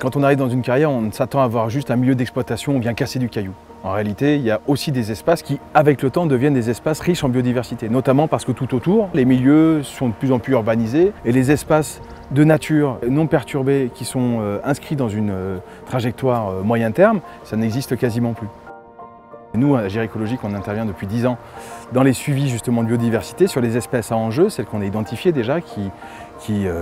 Quand on arrive dans une carrière, on s'attend à voir juste un milieu d'exploitation, on vient casser du caillou. En réalité, il y a aussi des espaces qui, avec le temps, deviennent des espaces riches en biodiversité, notamment parce que tout autour, les milieux sont de plus en plus urbanisés et les espaces de nature non perturbés qui sont inscrits dans une trajectoire moyen terme, ça n'existe quasiment plus. Nous, à Agir Écologique, on intervient depuis 10 ans dans les suivis justement de biodiversité sur les espèces à enjeu, celles qu'on a identifiées déjà, qui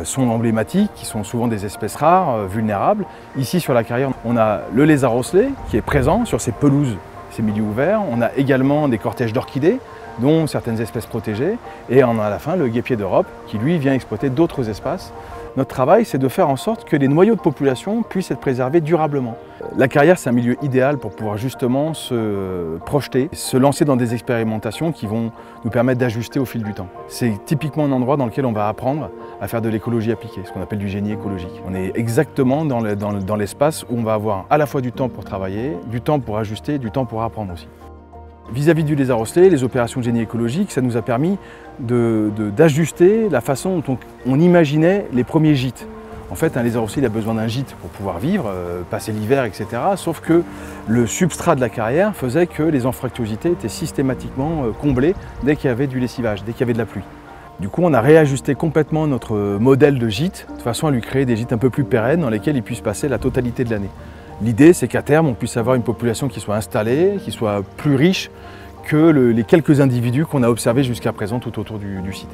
sont emblématiques, qui sont souvent des espèces rares, vulnérables. Ici, sur la carrière, on a le lézard osselet qui est présent sur ces pelouses, ces milieux ouverts. On a également des cortèges d'orchidées, dont certaines espèces protégées. Et on a à la fin le guêpier d'Europe qui, lui, vient exploiter d'autres espaces. Notre travail, c'est de faire en sorte que les noyaux de population puissent être préservés durablement. La carrière, c'est un milieu idéal pour pouvoir justement se projeter, se lancer dans des expérimentations qui vont nous permettre d'ajuster au fil du temps. C'est typiquement un endroit dans lequel on va apprendre à faire de l'écologie appliquée, ce qu'on appelle du génie écologique. On est exactement dans l'espace où on va avoir à la fois du temps pour travailler, du temps pour ajuster, du temps pour apprendre aussi. Vis-à-vis du lézard osselet, les opérations de génie écologique, ça nous a permis d'ajuster la façon dont on imaginait les premiers gîtes. En fait, un lézard osselet, il a besoin d'un gîte pour pouvoir vivre, passer l'hiver, etc. Sauf que le substrat de la carrière faisait que les anfractuosités étaient systématiquement comblées dès qu'il y avait du lessivage, dès qu'il y avait de la pluie. Du coup, on a réajusté complètement notre modèle de gîte, de façon à lui créer des gîtes un peu plus pérennes dans lesquels il puisse passer la totalité de l'année. L'idée, c'est qu'à terme, on puisse avoir une population qui soit installée, qui soit plus riche que les quelques individus qu'on a observés jusqu'à présent tout autour du site.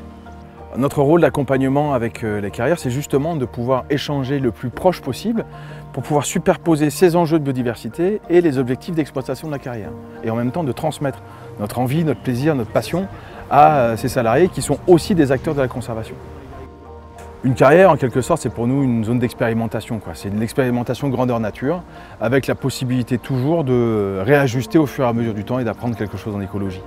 Notre rôle d'accompagnement avec les carrières, c'est justement de pouvoir échanger le plus proche possible pour pouvoir superposer ces enjeux de biodiversité et les objectifs d'exploitation de la carrière. Et en même temps de transmettre notre envie, notre plaisir, notre passion à ces salariés qui sont aussi des acteurs de la conservation. Une carrière, en quelque sorte, c'est pour nous une zone d'expérimentation. C'est une expérimentation grandeur nature, avec la possibilité toujours de réajuster au fur et à mesure du temps et d'apprendre quelque chose en écologie.